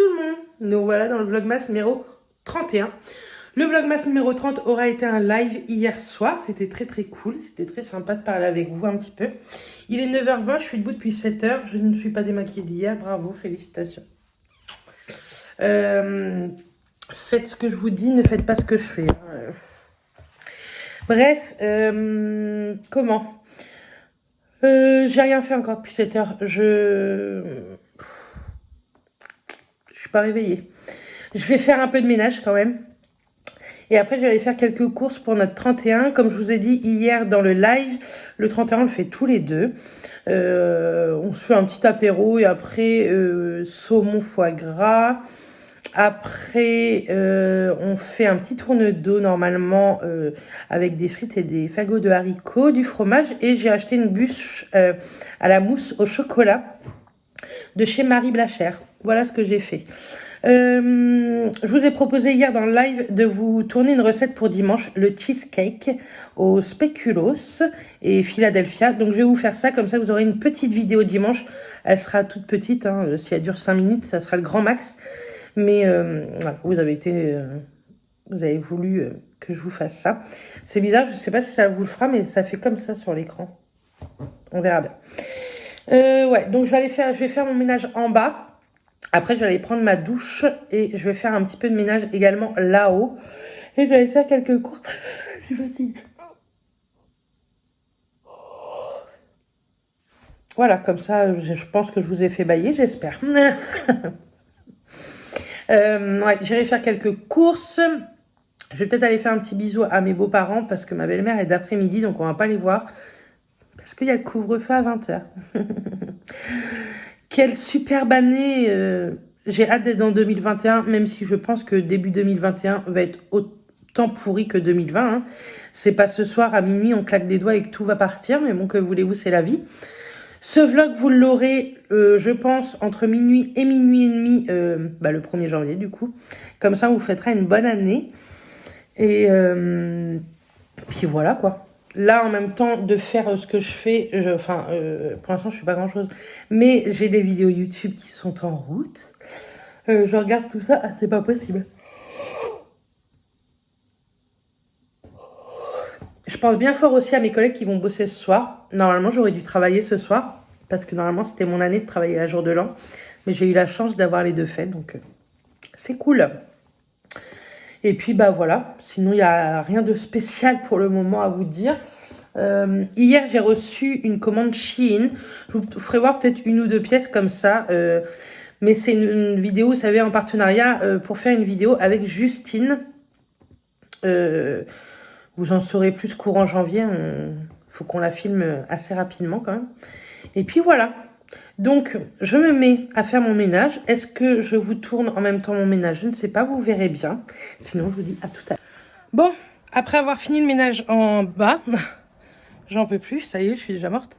tout le monde. Nous voilà dans le Vlogmas numéro 31. Le Vlogmas numéro 30 aura été un live hier soir. C'était très très cool. C'était très sympa de parler avec vous un petit peu. Il est 9h20, je suis debout depuis 7h. Je ne suis pas démaquillée d'hier. Bravo, félicitations. Faites ce que je vous dis, ne faites pas ce que je fais. Bref, comment j'ai rien fait encore depuis 7h. Je suis pas réveillée. Je vais faire un peu de ménage quand même. Et après, je vais aller faire quelques courses pour notre 31. Comme je vous ai dit hier dans le live, le 31, on le fait tous les deux. On se fait un petit apéro et après, saumon foie gras. Après, on fait un petit tourne d'eau normalement avec des frites et des fagots de haricots, du fromage. Et j'ai acheté une bûche à la mousse au chocolat de chez Marie Blachère. Voilà ce que j'ai fait. Je vous ai proposé hier dans le live de vous tourner une recette pour dimanche, le cheesecake au spéculoos et Philadelphia. Donc je vais vous faire ça, comme ça vous aurez une petite vidéo dimanche. Elle sera toute petite, hein, si elle dure 5 minutes, ça sera le grand max. Mais voilà, vous avez voulu que je vous fasse ça. C'est bizarre, je ne sais pas si ça vous le fera, mais ça fait comme ça sur l'écran. On verra bien. Ouais, donc je vais faire mon ménage en bas. Après, je vais aller prendre ma douche et je vais faire un petit peu de ménage également là-haut. Et je vais aller faire quelques courses. Je suis fatiguée. Voilà, comme ça, je pense que je vous ai fait bailler, j'espère. Ouais, j'irai faire quelques courses. Je vais peut-être aller faire un petit bisou à mes beaux-parents parce que ma belle-mère est d'après-midi, donc on va pas les voir. Parce qu'il y a le couvre-feu à 20h. Quelle superbe année. J'ai hâte d'être dans 2021, même si je pense que début 2021 va être autant pourri que 2020. Hein. C'est pas ce soir à minuit, on claque des doigts et que tout va partir, mais bon, que voulez-vous, c'est la vie. Ce vlog, vous l'aurez, je pense, entre minuit et minuit et demi, le 1er janvier, du coup. Comme ça, on vous fêtera une bonne année. Et puis voilà, quoi. Là, en même temps, de faire ce que je fais, pour l'instant, je fais pas grand-chose. Mais j'ai des vidéos YouTube qui sont en route. Je regarde tout ça, c'est pas possible. Je pense bien fort aussi à mes collègues qui vont bosser ce soir. Normalement, j'aurais dû travailler ce soir. Parce que normalement, c'était mon année de travailler à jour de l'an. Mais j'ai eu la chance d'avoir les deux faits. Donc, c'est cool. Et puis, bah voilà. Sinon, il n'y a rien de spécial pour le moment à vous dire. Hier, j'ai reçu une commande Shein. Je vous ferai voir peut-être une ou deux pièces comme ça. Mais c'est une vidéo, vous savez, en partenariat pour faire une vidéo avec Justine. Vous en saurez plus courant janvier. Faut qu'on la filme assez rapidement quand même. Et puis voilà. Donc, je me mets à faire mon ménage. Est-ce que je vous tourne en même temps mon ménage? Je ne sais pas, vous verrez bien. Sinon, je vous dis à tout à l'heure. Bon, après avoir fini le ménage en bas, j'en peux plus, ça y est, je suis déjà morte.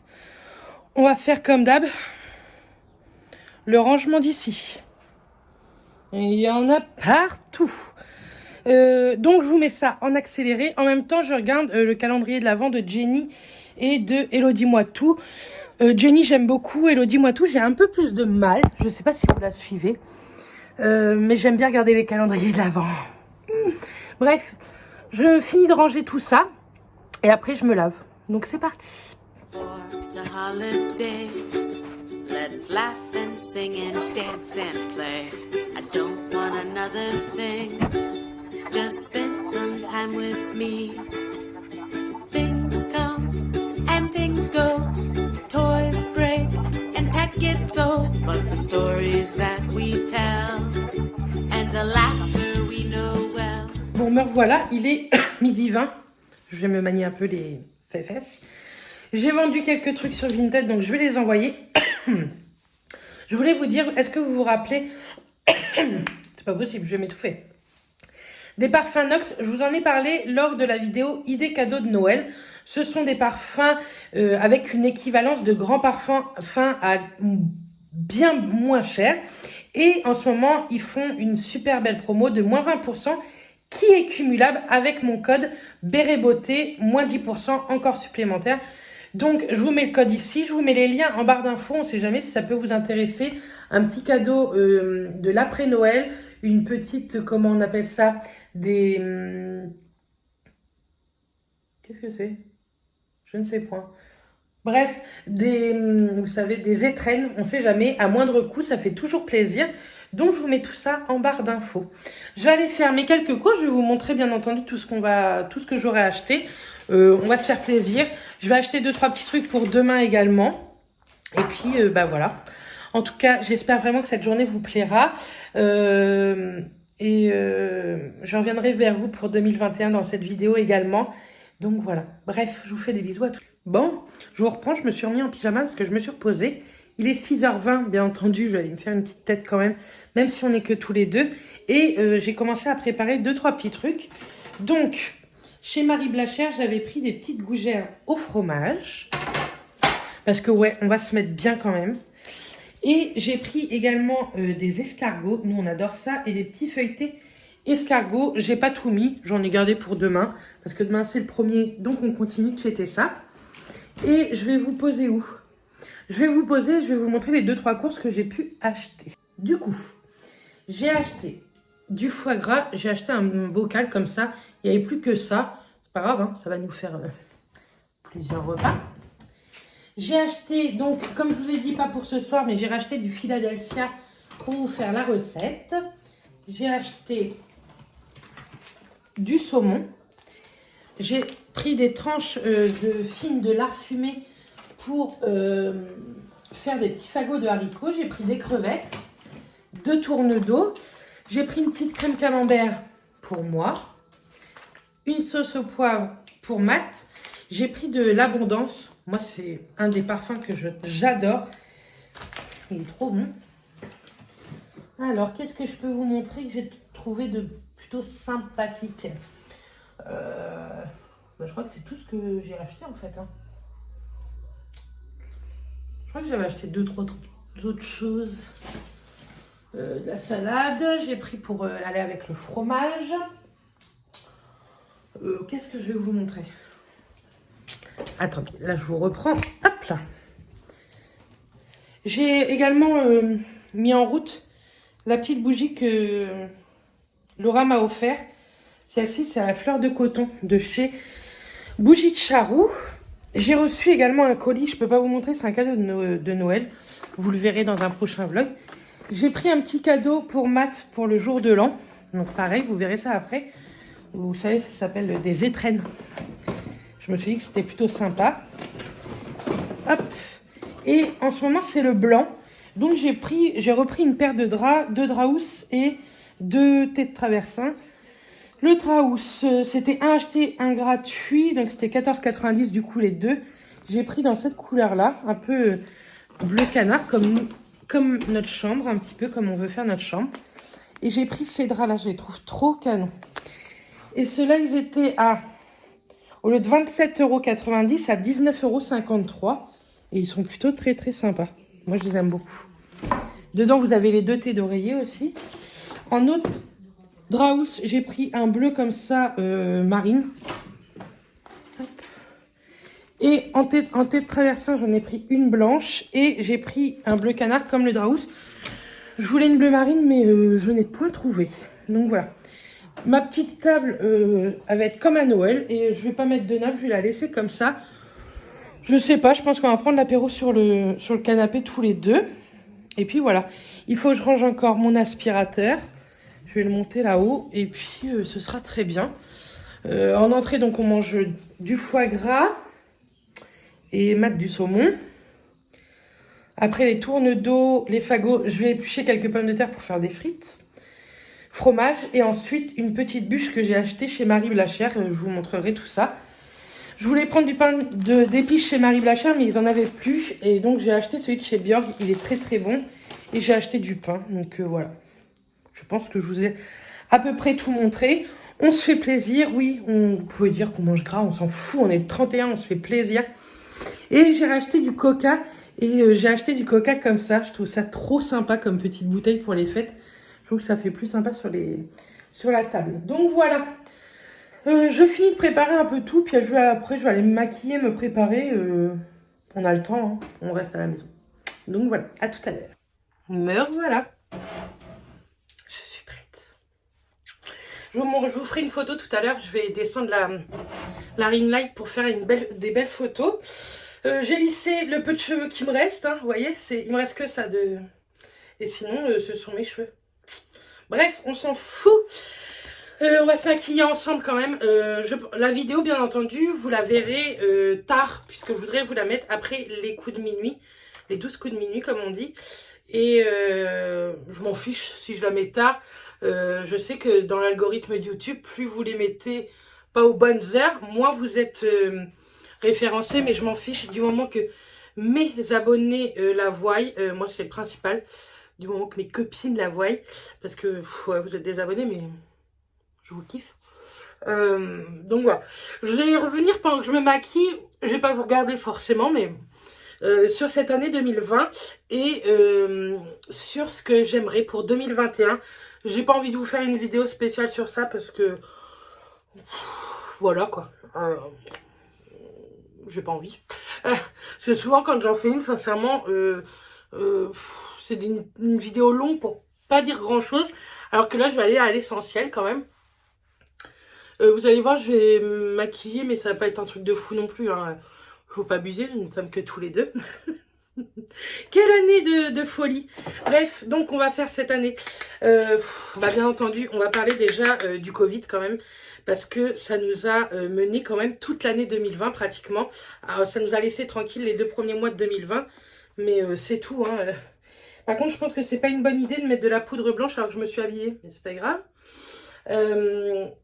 On va faire comme d'hab, le rangement d'ici. Il y en a partout. Donc, je vous mets ça en accéléré. En même temps, je regarde le calendrier de l'Avent de Jenny et de Elodie Moitou. Jenny, j'aime beaucoup. Elodie Moitou, j'ai un peu plus de mal. Je ne sais pas si vous la suivez. Mais j'aime bien regarder les calendriers de l'Avent. Bref, je finis de ranger tout ça. Et après, je me lave. Donc, c'est parti. Let's laugh and sing and dance and play. I don't want another thing. Just spend some time with me. Things come and things go. Toys break and tech gets old. But the stories that we tell and the laughter we know well. Bon, me revoilà, il est midi 20. Je vais me manier un peu les fesses. J'ai vendu quelques trucs sur Vinted, donc je vais les envoyer. Je voulais vous dire, est-ce que vous vous rappelez... C'est pas possible, je vais m'étouffer. Des parfums Nox, je vous en ai parlé lors de la vidéo idée cadeau de Noël. Ce sont des parfums avec une équivalence de grands parfums fins à bien moins cher. Et en ce moment, ils font une super belle promo de moins 20% qui est cumulable avec mon code BERETBEAUTÉ, moins 10% encore supplémentaire. Donc, je vous mets le code ici, je vous mets les liens en barre d'infos, on ne sait jamais si ça peut vous intéresser. un petit cadeau de l'après-Noël, une petite, comment on appelle ça, des... qu'est-ce que c'est? Je ne sais point. Bref, vous savez, des étrennes, on ne sait jamais, à moindre coût, ça fait toujours plaisir. Donc, je vous mets tout ça en barre d'infos. Je vais aller faire mes quelques courses, je vais vous montrer bien entendu tout ce que j'aurai acheté. On va se faire plaisir. Je vais acheter 2-3 petits trucs pour demain également. Et puis, bah voilà. En tout cas, j'espère vraiment que cette journée vous plaira. Je reviendrai vers vous pour 2021 dans cette vidéo également. Donc voilà. Bref, je vous fais des bisous à tous. Bon, je vous reprends, je me suis remis en pyjama parce que je me suis reposée. Il est 6h20, bien entendu, je vais aller me faire une petite tête quand même si on n'est que tous les deux. Et j'ai commencé à préparer 2-3 petits trucs. Donc, chez Marie Blachère, j'avais pris des petites gougères au fromage. Parce que ouais, on va se mettre bien quand même. Et j'ai pris également des escargots, nous on adore ça, et des petits feuilletés escargots. J'ai pas tout mis, j'en ai gardé pour demain, parce que demain c'est le 1er, donc on continue de fêter ça. Et je vais vous poser où? Je vais vous montrer les 2-3 courses que j'ai pu acheter. Du coup, j'ai acheté du foie gras, j'ai acheté un bocal comme ça, il n'y avait plus que ça. C'est pas grave, hein, ça va nous faire plusieurs repas. J'ai acheté, donc, comme je vous ai dit, pas pour ce soir, mais j'ai racheté du Philadelphia pour vous faire la recette. J'ai acheté du saumon. J'ai pris des tranches fines de lard fumé pour faire des petits fagots de haricots. J'ai pris des crevettes, 2 tournes d'eau. J'ai pris une petite crème camembert pour moi. Une sauce au poivre pour Matt. J'ai pris de l'abondance. Moi, c'est un des parfums que j'adore. Il est trop bon. Alors, qu'est-ce que je peux vous montrer que j'ai trouvé de plutôt sympathique? Je crois que c'est tout ce que j'ai acheté en fait. Hein. Je crois que j'avais acheté 2-3 autres choses. De la salade. J'ai pris pour aller avec le fromage. Qu'est-ce que je vais vous montrer? Attendez, là je vous reprends. Hop là. J'ai également mis en route la petite bougie que Laura m'a offert. Celle-ci, c'est la fleur de coton de chez Bougie de Charroux. J'ai reçu également un colis. Je ne peux pas vous montrer, c'est un cadeau de Noël. Vous le verrez dans un prochain vlog. J'ai pris un petit cadeau pour Matt pour le jour de l'an. Donc pareil, vous verrez ça après. Vous savez, ça s'appelle des étrennes. Je me suis dit que c'était plutôt sympa. Hop. Et en ce moment, c'est le blanc. Donc, j'ai repris une paire de draps, 2 draps et 2 thés de traversin. Le draps, c'était un acheté, un gratuit. Donc, c'était 14,90 du coup, les deux. J'ai pris dans cette couleur-là, un peu bleu canard, comme notre chambre, un petit peu comme on veut faire notre chambre. Et j'ai pris ces draps-là, je les trouve trop canons. Et ceux-là, ils étaient au lieu de 27,90 € à 19,53 €. Et ils sont plutôt très très sympas. Moi, je les aime beaucoup. Dedans, vous avez les 2 thés d'oreiller aussi. En autre draus, j'ai pris un bleu comme ça, marine. Hop. Et en thé de traversin, j'en ai pris une blanche. Et j'ai pris un bleu canard comme le draus. Je voulais une bleu marine, mais je n'ai point trouvé. Donc voilà. Ma petite table, elle va être comme à Noël. Et je vais pas mettre de nappe, je vais la laisser comme ça. Je sais pas, je pense qu'on va prendre l'apéro sur le canapé tous les deux. Et puis voilà. Il faut que je range encore mon aspirateur. Je vais le monter là-haut. Et puis ce sera très bien. En entrée, donc on mange du foie gras. Et Matt du saumon. Après les tournes d'eau, les fagots, je vais éplucher quelques pommes de terre pour faire des frites. Fromage. Et ensuite, une petite bûche que j'ai achetée chez Marie Blachère. Je vous montrerai tout ça. Je voulais prendre du pain d'épices chez Marie Blachère, mais ils en avaient plus. Et donc, j'ai acheté celui de chez Björg. Il est très, très bon. Et j'ai acheté du pain. Donc, voilà. Je pense que je vous ai à peu près tout montré. On se fait plaisir. Oui, vous pouvez dire qu'on mange gras. On s'en fout. On est le 31. On se fait plaisir. Et j'ai racheté du coca. Et j'ai acheté du coca comme ça. Je trouve ça trop sympa comme petite bouteille pour les fêtes. Je trouve que ça fait plus sympa sur la table. Donc, voilà. Je finis de préparer un peu tout, puis après je vais aller me maquiller, me préparer. On a le temps, hein, on reste à la maison. Donc voilà, à tout à l'heure. Me voilà. Je suis prête. Je vous ferai une photo tout à l'heure. Je vais descendre la ring light pour faire des belles photos. J'ai lissé le peu de cheveux qui me reste. Hein, vous voyez, il me reste que ça de... Et sinon, ce sont mes cheveux. Bref, on s'en fout. On va se maquiller ensemble quand même. La vidéo, bien entendu, vous la verrez tard, puisque je voudrais vous la mettre après les coups de minuit. Les 12 coups de minuit, comme on dit. Et je m'en fiche si je la mets tard. Je sais que dans l'algorithme de YouTube, plus vous les mettez pas aux bonnes heures, moins vous êtes référencés. Mais je m'en fiche du moment que mes abonnés la voient. Moi, c'est le principal. Du moment que mes copines la voient. Parce que ouais, vous êtes des abonnés, mais je vous kiffe. Donc voilà. Je vais y revenir pendant que je me maquille. Je vais pas vous regarder forcément, mais... sur cette année 2020 et sur ce que j'aimerais pour 2021. J'ai pas envie de vous faire une vidéo spéciale sur ça parce que voilà quoi. J'ai pas envie. Parce que souvent quand j'en fais une, sincèrement, c'est une vidéo longue pour pas dire grand chose. Alors que là, je vais aller à l'essentiel quand même. Vous allez voir, je vais me maquiller, mais ça va pas être un truc de fou non plus. Hein. Faut pas abuser, nous ne sommes que tous les deux. Quelle année de folie. Bref, donc on va faire cette année. Bien entendu, on va parler déjà du Covid quand même. Parce que ça nous a mené quand même toute l'année 2020 pratiquement. Alors, ça nous a laissé tranquille les 2 premiers mois de 2020. Mais c'est tout. Hein. Par contre, je pense que c'est pas une bonne idée de mettre de la poudre blanche alors que je me suis habillée. Mais c'est pas grave.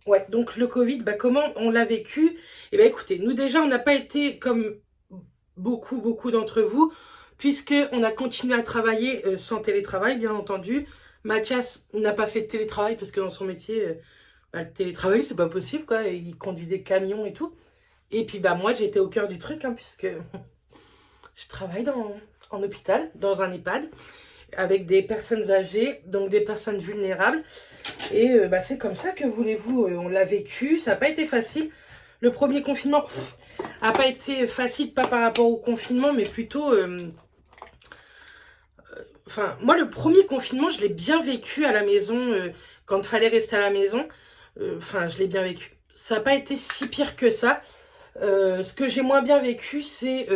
Ouais, donc le Covid, comment on l'a vécu? Eh bien écoutez, nous déjà on n'a pas été comme beaucoup d'entre vous, puisque on a continué à travailler sans télétravail, bien entendu. Mathias n'a pas fait de télétravail parce que dans son métier, le télétravail c'est pas possible quoi, il conduit des camions et tout. Et puis moi j'étais au cœur du truc, hein, puisque je travaille en hôpital, dans un EHPAD, avec des personnes âgées, donc des personnes vulnérables. Et c'est comme ça que voulez-vous, on l'a vécu, ça n'a pas été facile. Le premier confinement n'a pas été facile, pas par rapport au confinement, mais plutôt... moi, le premier confinement, je l'ai bien vécu à la maison, quand il fallait rester à la maison. Je l'ai bien vécu. Ça n'a pas été si pire que ça. Ce que j'ai moins bien vécu, c'est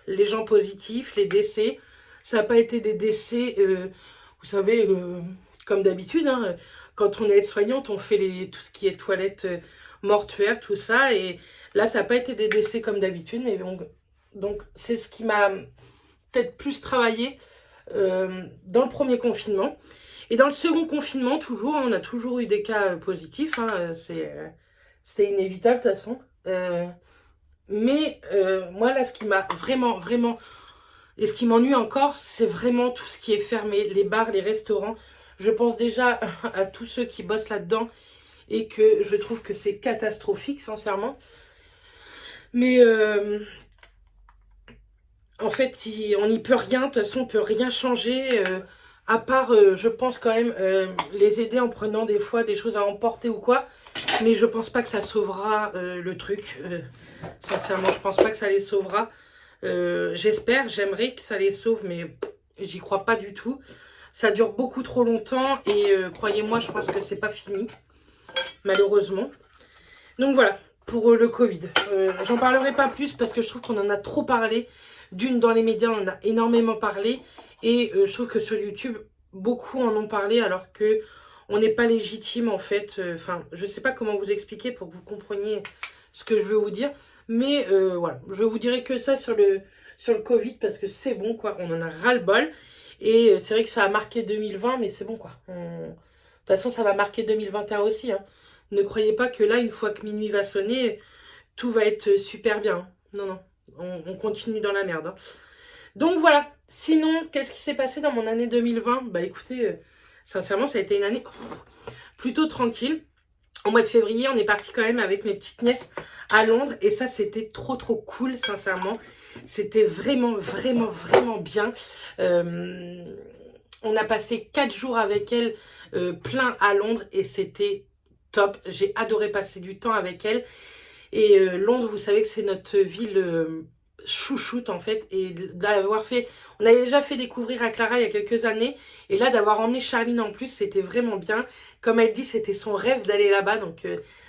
les gens positifs, les décès. Ça n'a pas été des décès, vous savez, comme d'habitude, hein, quand on est aide-soignante, on fait tout ce qui est toilette mortuaire, tout ça. Et là, ça n'a pas été des décès comme d'habitude. Mais donc c'est ce qui m'a peut-être plus travaillé dans le premier confinement. Et dans le second confinement, toujours, on a toujours eu des cas positifs. Hein, c'était inévitable de toute façon. Moi, là, ce qui m'a vraiment... Et ce qui m'ennuie encore, c'est vraiment tout ce qui est fermé, les bars, les restaurants. Je pense déjà à tous ceux qui bossent là-dedans et que je trouve que c'est catastrophique, sincèrement. Mais en fait, on n'y peut rien. De toute façon, on ne peut rien changer. À part, je pense quand même, les aider en prenant des fois des choses à emporter ou quoi. Mais je pense pas que ça sauvera le truc. Sincèrement, je pense pas que ça les sauvera. J'aimerais que ça les sauve, mais j'y crois pas du tout. Ça dure beaucoup trop longtemps et croyez-moi, je pense que c'est pas fini, malheureusement. Donc voilà, pour le Covid. J'en parlerai pas plus parce que je trouve qu'on en a trop parlé. D'une, dans les médias, on en a énormément parlé. Et je trouve que sur YouTube, beaucoup en ont parlé alors que on n'est pas légitime en fait. Je sais pas comment vous expliquer pour que vous compreniez ce que je veux vous dire. Mais voilà, je vous dirai que ça sur le Covid parce que c'est bon quoi, on en a ras-le-bol. Et c'est vrai que ça a marqué 2020, mais c'est bon quoi. De toute façon, ça va marquer 2021 aussi. Hein. Ne croyez pas que là, une fois que minuit va sonner, tout va être super bien. Non, on continue dans la merde. Hein. Donc voilà, sinon, qu'est-ce qui s'est passé dans mon année 2020 ? Écoutez, sincèrement, ça a été une année plutôt tranquille. En mois de février, on est parti quand même avec mes petites nièces à Londres. Et ça, c'était trop cool, sincèrement. C'était vraiment bien. On a passé 4 jours avec elles plein à Londres. Et c'était top. J'ai adoré passer du temps avec elles. Et Londres, vous savez que c'est notre ville chouchoute en fait, et d'avoir fait, on avait déjà fait découvrir à Clara il y a quelques années, et là d'avoir emmené Charline en plus, c'était vraiment bien. Comme elle dit, c'était son rêve d'aller là-bas, donc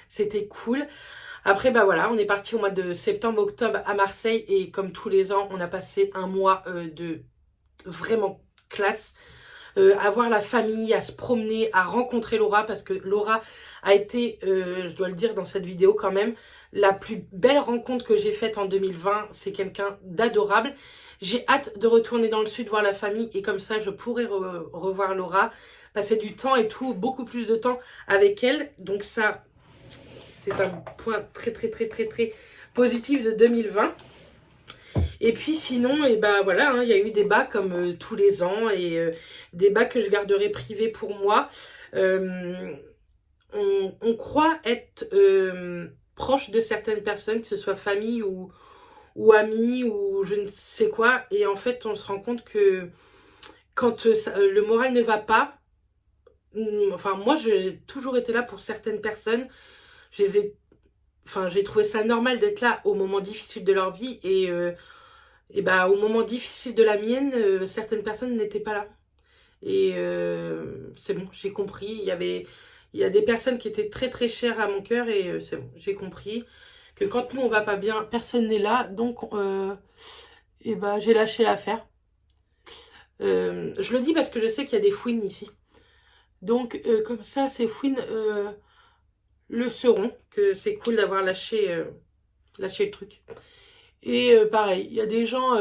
c'était cool. Après bah voilà, on est parti au mois de septembre-octobre à Marseille, et comme tous les ans, on a passé un mois de vraiment classe. À voir la famille, à se promener, à rencontrer Laura, parce que Laura a été, je dois le dire dans cette vidéo quand même, la plus belle rencontre que j'ai faite en 2020. C'est quelqu'un d'adorable. J'ai hâte de retourner dans le sud voir la famille, et comme ça je pourrai revoir Laura, passer du temps et tout, beaucoup plus de temps avec elle. Donc ça, c'est un point très très très très très positif de 2020. Et puis sinon, et bah voilà, hein, il y a eu des bas comme tous les ans, et des bas que je garderai privés pour moi. Euh, on croit être proche de certaines personnes, que ce soit famille ou amis ou je ne sais quoi, et en fait on se rend compte que quand le moral ne va pas, enfin moi j'ai toujours été là pour certaines personnes. Je les ai, enfin j'ai trouvé ça normal d'être là au moment difficile de leur vie, et bah, au moment difficile de la mienne, certaines personnes n'étaient pas là. Et c'est bon, j'ai compris. Il y a des personnes qui étaient très très chères à mon cœur, et c'est bon, j'ai compris que quand nous on va pas bien, personne n'est là. Donc, et bah, j'ai lâché l'affaire. Je le dis parce que je sais qu'il y a des fouines ici. Donc, comme ça, ces fouines le sauront, que c'est cool d'avoir lâché le truc. Et pareil, il y a des gens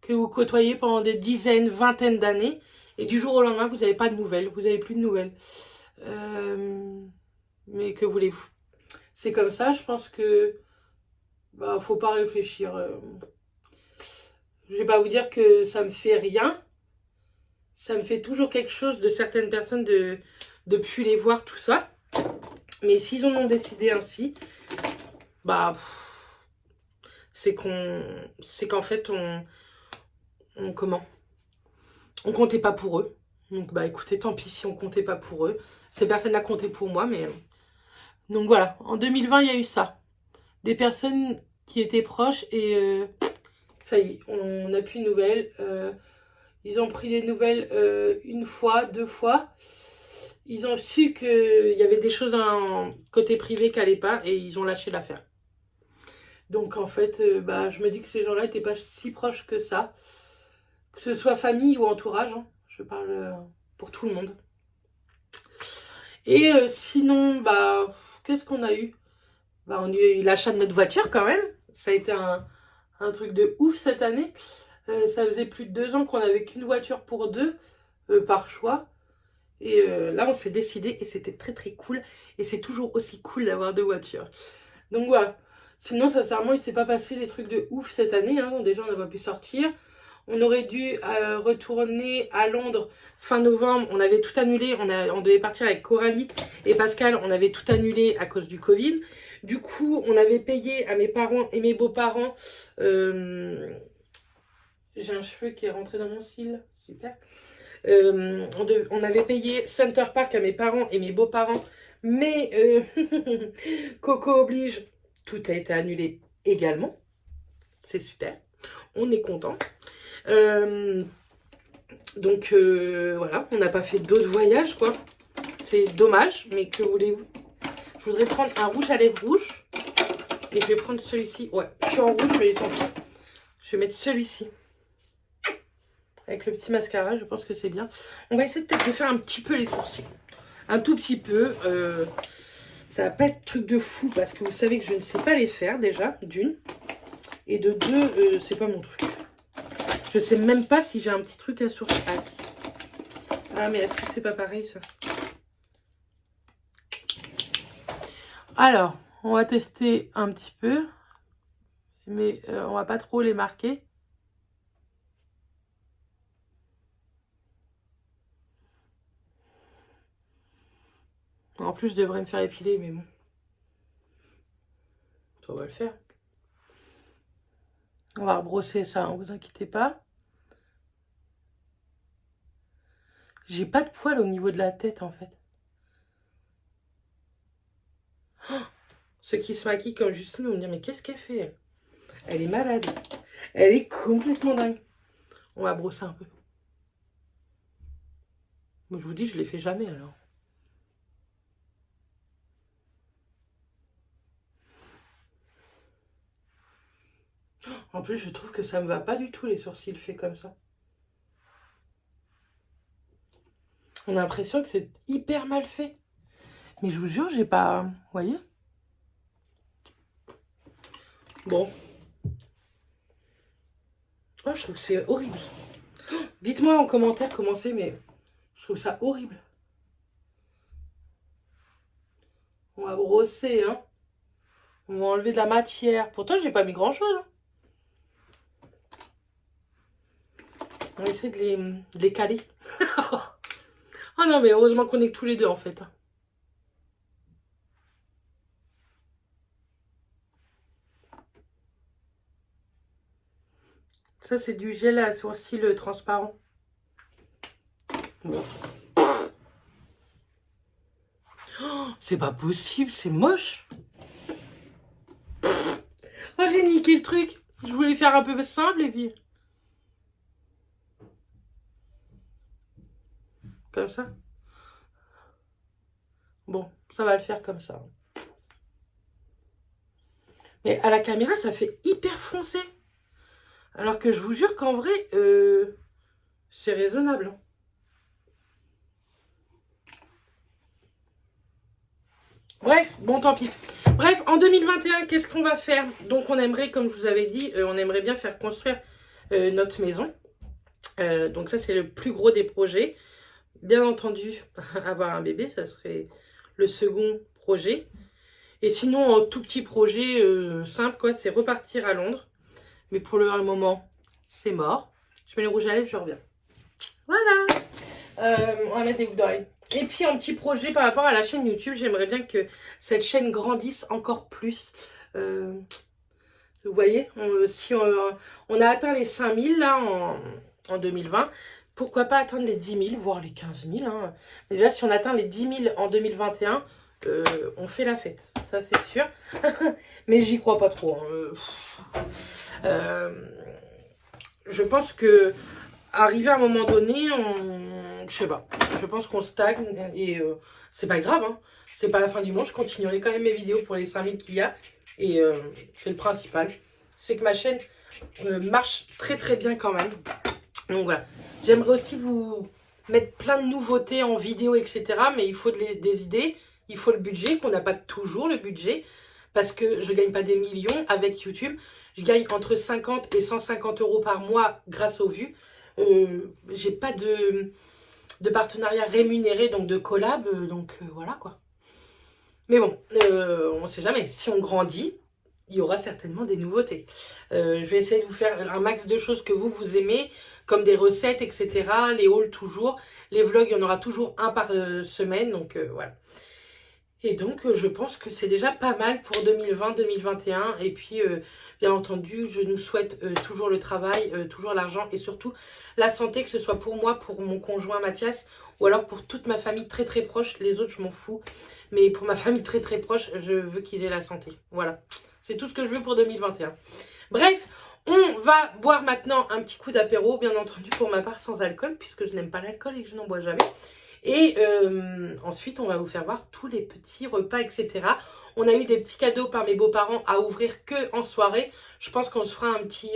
que vous côtoyez pendant des dizaines, vingtaines d'années, et du jour au lendemain, vous n'avez pas de nouvelles, vous n'avez plus de nouvelles. Mais que voulez-vous? C'est comme ça, je pense que bah faut pas réfléchir. Je vais pas vous dire que ça me fait rien, ça me fait toujours quelque chose de certaines personnes de plus les voir, tout ça. Mais s'ils en ont décidé ainsi, bah c'est qu'en fait comment? On comptait pas pour eux. Donc bah écoutez, tant pis si on comptait pas pour eux. Ces personnes-là comptaient pour moi, mais... Donc voilà, en 2020, il y a eu ça. Des personnes qui étaient proches, et ça y est, on n'a plus de nouvelles. Ils ont pris des nouvelles une fois, deux fois. Ils ont su qu'il y avait des choses dans côté privé qui n'allaient pas, et ils ont lâché l'affaire. Donc en fait, bah, je me dis que ces gens-là n'étaient pas si proches que ça. Que ce soit famille ou entourage, hein. Je parle pour tout le monde. Et sinon, bah, qu'est-ce qu'on a eu? Bah, on a eu l'achat de notre voiture quand même. Ça a été un truc de ouf cette année. Ça faisait plus de 2 ans qu'on n'avait qu'une voiture pour deux, par choix. Et là, on s'est décidé, et c'était très très cool. Et c'est toujours aussi cool d'avoir deux voitures. Donc voilà. Sinon, sincèrement, il s'est pas passé des trucs de ouf cette année, hein. Déjà, on n'a pas pu sortir. On aurait dû retourner à Londres fin novembre. On avait tout annulé. On devait partir avec Coralie et Pascal. On avait tout annulé à cause du Covid. Du coup, on avait payé à mes parents et mes beaux-parents. J'ai un cheveu qui est rentré dans mon cil. Super. On avait payé Center Park à mes parents et mes beaux-parents. Mais Coco oblige. Tout a été annulé également. C'est super. On est content. Donc voilà, on n'a pas fait d'autres voyages, quoi. C'est dommage, mais que voulez-vous? Je voudrais prendre un rouge à lèvres rouge. Et je vais prendre celui-ci. Ouais, je suis en rouge, mais tant pis. Je vais mettre celui-ci. Avec le petit mascara, je pense que c'est bien. On va essayer peut-être de faire un petit peu les sourcils. Un tout petit peu. Ça va pas être truc de fou, parce que vous savez que je ne sais pas les faire déjà, d'une. Et de deux, c'est pas mon truc. Je sais même pas si j'ai un petit truc à sourcils. Ah, si. Ah, mais est-ce que c'est pas pareil, ça? Alors, on va tester un petit peu. Mais on va pas trop les marquer. En plus, je devrais me faire épiler, mais bon. Ça va le faire. On va rebrosser ça, hein, vous inquiétez pas. J'ai pas de poils au niveau de la tête, en fait. Oh, ceux qui se maquillent comme Justine vont me dire, mais qu'est-ce qu'elle fait? Elle est malade. Elle est complètement dingue. On va brosser un peu. Moi, je vous dis, je les fais jamais alors. En plus, je trouve que ça me va pas du tout les sourcils faits comme ça. On a l'impression que c'est hyper mal fait. Mais je vous jure, j'ai pas... Vous voyez? Bon. Oh, je trouve que c'est horrible. Dites-moi en commentaire comment c'est, mais je trouve ça horrible. On va brosser, hein. On va enlever de la matière. Pourtant, j'ai pas mis grand-chose, hein. On va essayer de les caler. Oh non, mais heureusement qu'on est que tous les deux, en fait. Ça, c'est du gel à sourcils transparent. Bon. Oh, c'est pas possible, c'est moche. Oh, j'ai niqué le truc. Je voulais faire un peu simple et puis... Comme ça. Bon, ça va le faire comme ça. Mais à la caméra, ça fait hyper foncé. Alors que je vous jure qu'en vrai, c'est raisonnable. Hein. Bref, bon tant pis. Bref, en 2021, qu'est-ce qu'on va faire? Donc on aimerait, comme je vous avais dit, on aimerait bien faire construire notre maison. Donc ça, c'est le plus gros des projets. Bien entendu, avoir un bébé, ça serait le second projet. Et sinon, un tout petit projet simple, quoi, c'est repartir à Londres. Mais pour le moment, c'est mort. Je mets le rouge à lèvres, je reviens. Voilà. On va mettre des boucles d'oreilles. Et puis, un petit projet par rapport à la chaîne YouTube. J'aimerais bien que cette chaîne grandisse encore plus. Vous voyez, si on a atteint les 5000 là en 2020, pourquoi pas atteindre les 10 000, voire les 15 000. Hein. Mais déjà, si on atteint les 10 000 en 2021, on fait la fête. Ça, c'est sûr. Mais j'y crois pas trop. Hein. Je pense que arrivé à un moment donné, je sais pas. Je pense qu'on stagne et c'est pas grave. Hein. C'est pas la fin du monde. Je continuerai quand même mes vidéos pour les 5000 qu'il y a. Et c'est le principal. C'est que ma chaîne marche très très bien quand même. Donc voilà. J'aimerais aussi vous mettre plein de nouveautés en vidéo, etc. Mais il faut des idées. Il faut le budget, qu'on n'a pas toujours le budget. Parce que je gagne pas des millions avec YouTube. Je gagne entre 50 et 150 euros par mois grâce aux vues. J'ai pas de partenariat rémunéré, donc de collab. Donc voilà quoi. Mais bon, on sait jamais. Si on grandit, il y aura certainement des nouveautés. Je vais essayer de vous faire un max de choses que vous aimez, comme des recettes, etc. Les hauls toujours. Les vlogs, il y en aura toujours un par semaine. Donc voilà. Et donc, je pense que c'est déjà pas mal pour 2020-2021. Et puis, bien entendu, je nous souhaite toujours le travail, toujours l'argent et surtout la santé, que ce soit pour moi, pour mon conjoint Mathias, ou alors pour toute ma famille très très proche. Les autres, je m'en fous. Mais pour ma famille très très proche, je veux qu'ils aient la santé. Voilà. C'est tout ce que je veux pour 2021. Bref, on va boire maintenant un petit coup d'apéro, bien entendu, pour ma part sans alcool, puisque je n'aime pas l'alcool et que je n'en bois jamais. Et ensuite, on va vous faire voir tous les petits repas, etc. On a eu des petits cadeaux par mes beaux-parents à ouvrir que en soirée. Je pense qu'on se fera un petit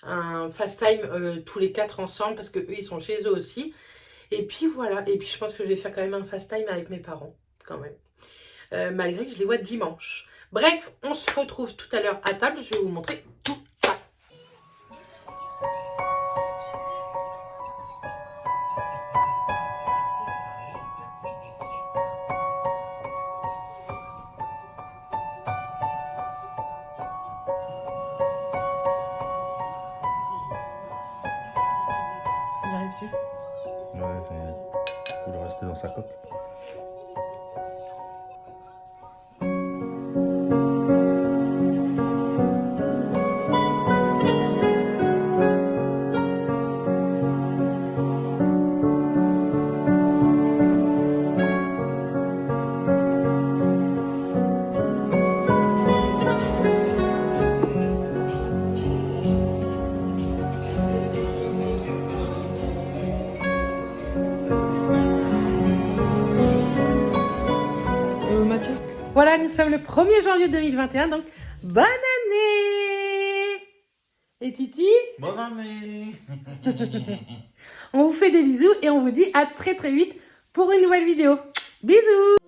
un fast time tous les 4 ensemble parce que eux, ils sont chez eux aussi. Et puis voilà. Et puis je pense que je vais faire quand même un fast time avec mes parents, quand même. Malgré que je les vois dimanche. Bref, on se retrouve tout à l'heure à table. Je vais vous montrer tout ça. Y arrives-tu? Ouais, il faut rester dans sa coque. Voilà, nous sommes le 1er janvier 2021, donc bonne année. Et Titi, Bonne année. on vous fait des bisous et on vous dit à très très vite pour une nouvelle vidéo. Bisous.